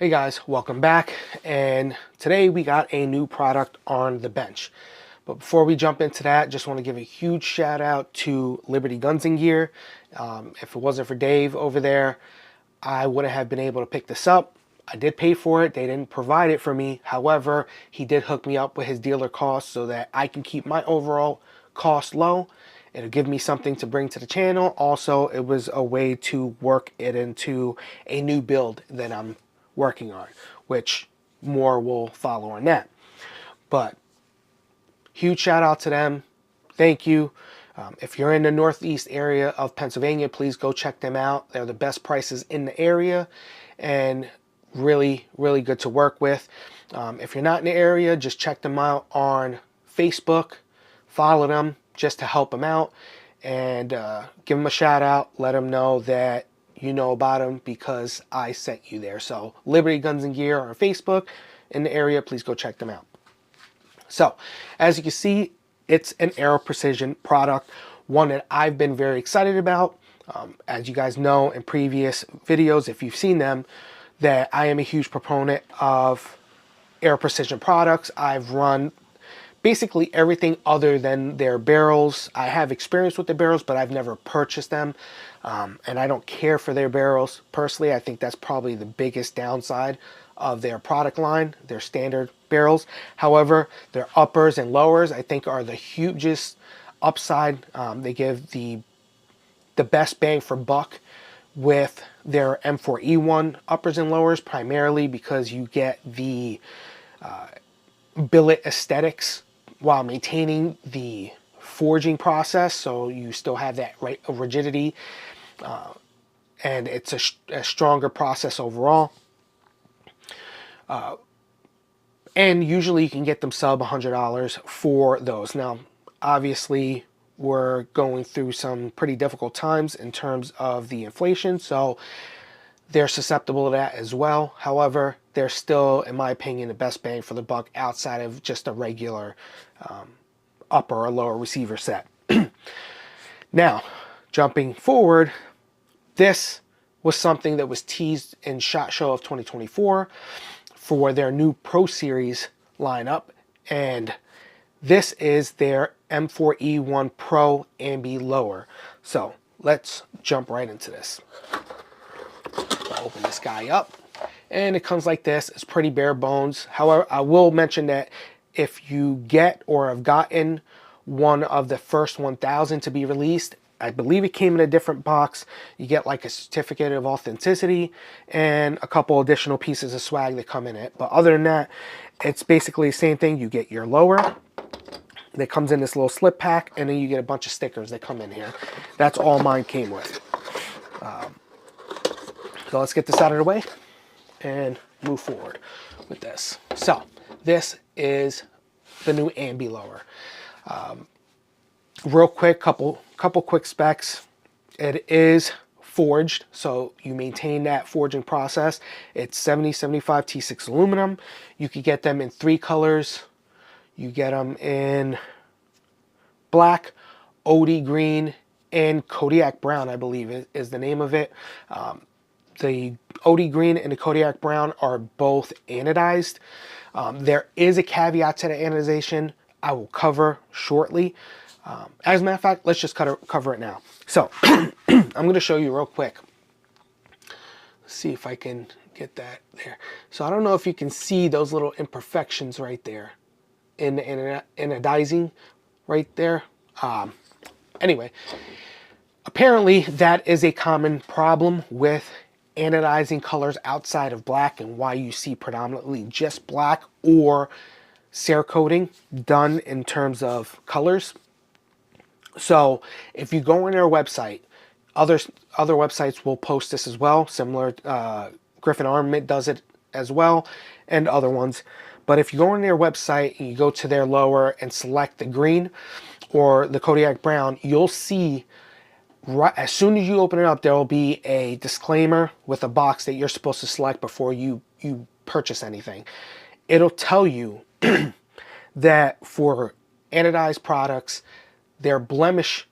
Hey guys, welcome back, and today we got a new product on the bench. But before we jump into that, just want to give a huge shout out to Liberty Guns and Gear. If it wasn't for Dave over there, I wouldn't have been able to pick this up. I did pay for it. They didn't provide it for me. However, he did hook me up with his dealer cost so that I can keep my overall cost low. It'll give me something to bring to the channel. Also, it was a way to work it into a new build that I'm working on, which more will follow on that. But huge shout out to them. Thank you. If you're in the northeast area of Pennsylvania, please go check them out. They're the best prices in the area and really, really good to work with. If you're not in the area, just check them out on Facebook. Follow them just to help them out and give them a shout out. Let them know that you know about them because I sent you there. So Liberty Guns and Gear on Facebook in the area, please go check them out. So as you can see, it's an Aero Precision product, one that I've been very excited about. As you guys know in previous videos, if you've seen them, that I am a huge proponent of Aero Precision products. I've run basically everything other than their barrels. I have experience with the barrels, but I've never purchased them. And I don't care for their barrels. Personally, I think that's probably the biggest downside of their product line, their standard barrels. However, their uppers and lowers, I think, are the hugest upside. They give the best bang for buck with their M4E1 uppers and lowers, primarily because you get the billet aesthetics while maintaining the forging process, so you still have that rigidity, and it's a stronger process overall. And usually you can get them sub $100 for those. Now, obviously, we're going through some pretty difficult times in terms of the inflation, so they're susceptible to that as well. However, they're still, in my opinion, the best bang for the buck outside of just a regular upper or lower receiver set. Now, jumping forward, this was something that was teased in SHOT Show of 2024 for their new Pro Series lineup, and this is their M4E1 Pro Ambi lower. So let's jump right into this. I'll open this guy up, and it comes like this. It's pretty bare bones. However, I will mention that if you get or have gotten one of the first 1,000 to be released, I believe it came in a different box. You get like a certificate of authenticity and a couple additional pieces of swag that come in it. But other than that, it's basically the same thing. You get your lower that comes in this little slip pack, and then you get a bunch of stickers that come in here. That's all mine came with. So let's get this out of the way and move forward with this. So this is the new Ambi lower. Real quick, couple quick specs. It is forged, so you maintain that forging process. It's 7075 T6 aluminum. You could get them in 3 colors. You get them in black, OD green, and Kodiak brown, I believe is the name of it. The OD green and the Kodiak brown are both anodized. There is a caveat to the anodization I will cover shortly. As a matter of fact, let's just cover it now. So I'm going to show you real quick. Let's see if I can get that there. So I don't know if you can see those little imperfections right there in the anodizing right there. Anyway, apparently that is a common problem with anodizing colors outside of black, and why you see predominantly just black or Cerakoting done in terms of colors. So if you go on their website, other websites will post this as well. Similar, Griffin Armament does it as well, and other ones. But if you go on their website and you go to their lower and select the green or the Kodiak brown, you'll see right as soon as you open it up, there will be a disclaimer with a box that you're supposed to select before you purchase anything. It'll tell you that for anodized products, their blemish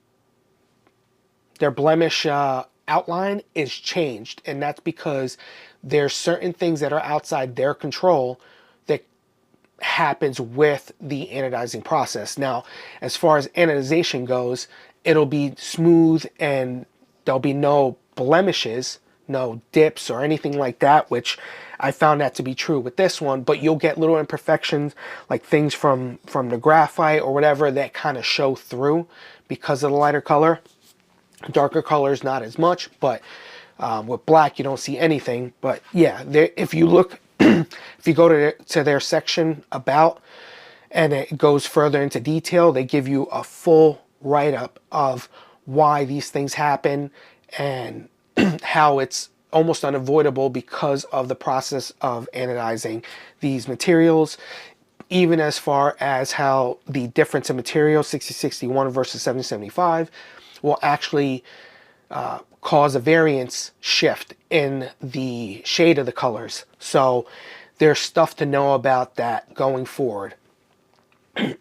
outline is changed, and that's because there's certain things that are outside their control that happens with the anodizing process. Now, as far as anodization goes, it'll be smooth and there'll be no blemishes, no dips or anything like that, which I found that to be true with this one. But you'll get little imperfections, like things from the graphite or whatever, that kind of show through because of the lighter color. Darker colors not as much, but with black you don't see anything. But yeah, if you look if you go to their section about, and it goes further into detail, they give you a full write-up of why these things happen and how it's almost unavoidable because of the process of anodizing these materials, even as far as how the difference in material 6061 versus 7075 will actually cause a variance shift in the shade of the colors. So there's stuff to know about that going forward.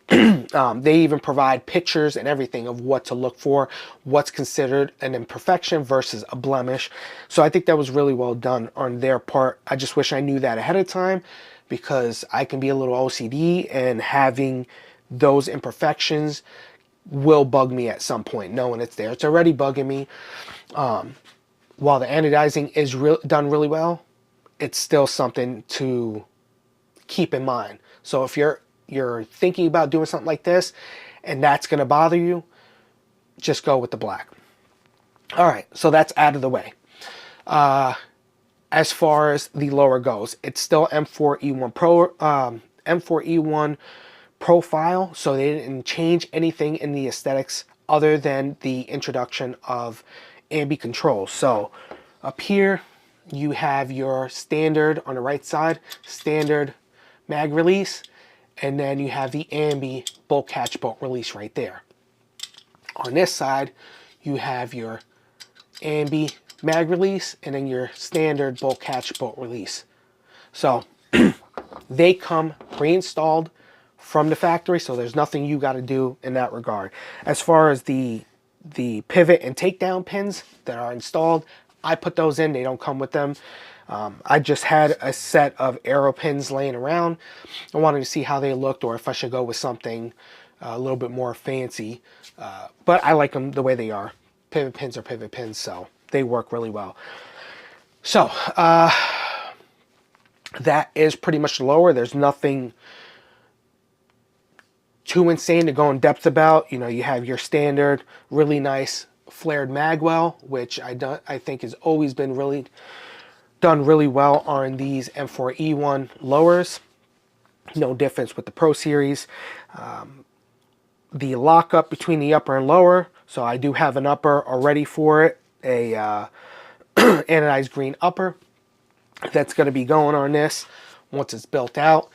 They even provide pictures and everything of what to look for, what's considered an imperfection versus a blemish. So I think that was really well done on their part. I just wish I knew that ahead of time, because I can be a little OCD, and having those imperfections will bug me at some point, knowing it's there. It's already bugging me. While the anodizing is done really well, it's still something to keep in mind. So if you're thinking about doing something like this and that's going to bother you, just go with the black. All right, so that's out of the way. As far as the lower goes, it's still M4E1 Pro, M4E1 profile, so they didn't change anything in the aesthetics other than the introduction of Ambi controls. So up here you have your standard, on the right side, standard mag release, and then you have the Ambi bolt catch bolt release right there. On this side you have your Ambi mag release and then your standard bolt catch bolt release. So they come pre-installed from the factory, so there's nothing you got to do in that regard. As far as the pivot and takedown pins that are installed, I put those in. They don't come with them. I just had a set of Aero pins laying around. I wanted to see how they looked, or if I should go with something a little bit more fancy. But I like them the way they are. Pivot pins are pivot pins, so they work really well. So that is pretty much lower. There's nothing too insane to go in depth about. You know, you have your standard, really nice flared magwell, which I think has always been done really well on these M4E1 lowers. No difference with the Pro Series. The lockup between the upper and lower, so I do have an upper already for it, a anodized green upper that's going to be going on this once it's built out.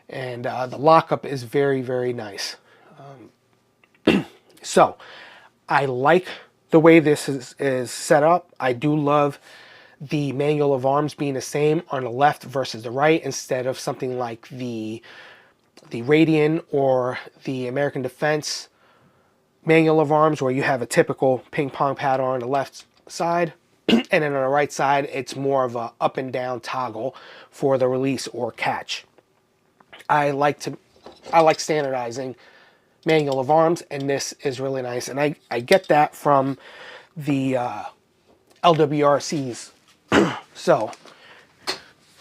And the lockup is very, very nice. So I like the way this is set up. I do love the manual of arms being the same on the left versus the right, instead of something like the Radian or the American Defense manual of arms, where you have a typical ping pong paddle on the left side, and then on the right side it's more of a up and down toggle for the release or catch. I like standardizing manual of arms, and this is really nice, and I get that from the LWRCs. So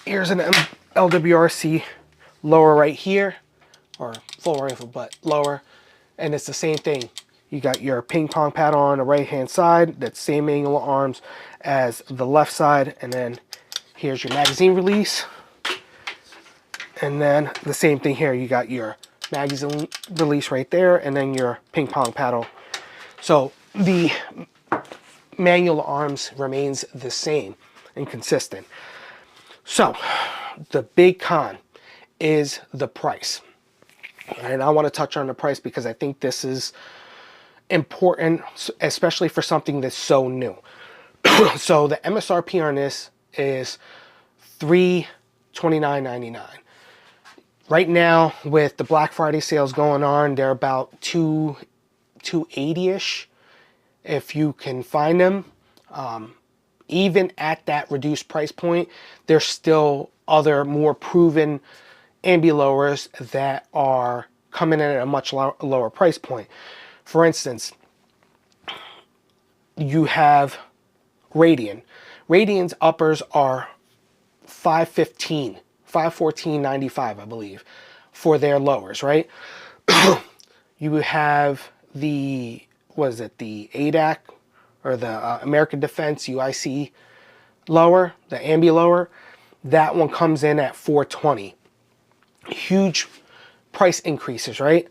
here's an LWRC lower right here, or full rifle but lower, and it's the same thing. You got your ping pong paddle on the right hand side, that same manual of arms as the left side, and then here's your magazine release. And then the same thing here, you got your magazine release right there, and then your ping pong paddle. So the manual arms remains the same and consistent. So the big con is the price. And I want to touch on the price because I think this is important, especially for something that's so new. So the MSRP on this is $329.99. Right now, with the Black Friday sales going on, they're about $280-ish if you can find them. even at that reduced price point, there's still other more proven ambi lowers that are coming in at a much lower price point. For instance, you have Radian. Radian's uppers are 515, 514.95, I believe, for their lowers, right? You have the, what is it, the ADAC or the American Defense UIC lower, the ambi lower. That one comes in at 420. Huge price increases, right?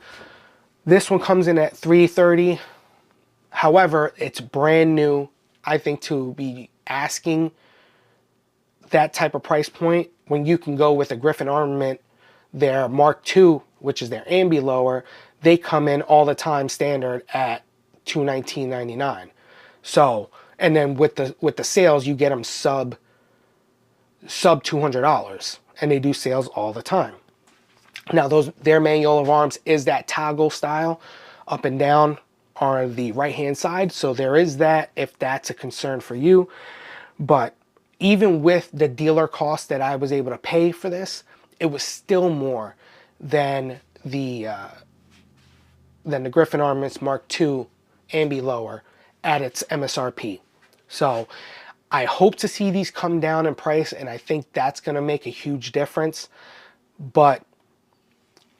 This one comes in at 330. However, it's brand new. I think to be asking that type of price point when you can go with a Griffin Armament, their Mark II, which is their ambi lower, they come in all the time standard at $219.99. So, and then with the sales, you get them sub $200, and they do sales all the time. Now, their manual of arms is that toggle style, up and down on the right hand side. So there is that if that's a concern for you. But even with the dealer cost that I was able to pay for this, it was still more than the Griffin Armaments Mark II ambi lower at its MSRP. So I hope to see these come down in price, and I think that's going to make a huge difference. But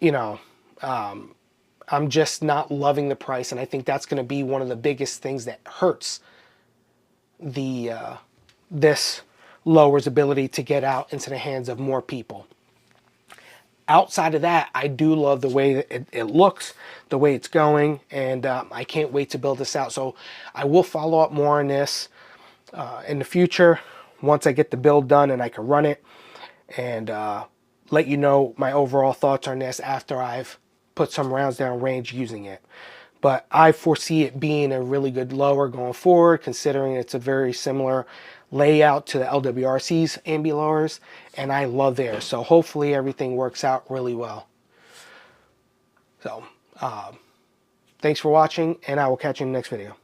you know, I'm just not loving the price, and I think that's going to be one of the biggest things that hurts the this lower's ability to get out into the hands of more people. Outside of that, I do love the way that it looks, the way it's going, and I can't wait to build this out. So I will follow up more on this in the future once I get the build done and I can run it, and let you know my overall thoughts on this after I've put some rounds down range using it. But I foresee it being a really good lower going forward, considering it's a very similar layout to the LWRC's ambi lowers, and I love theirs. So hopefully everything works out really well. So thanks for watching, and I will catch you in the next video.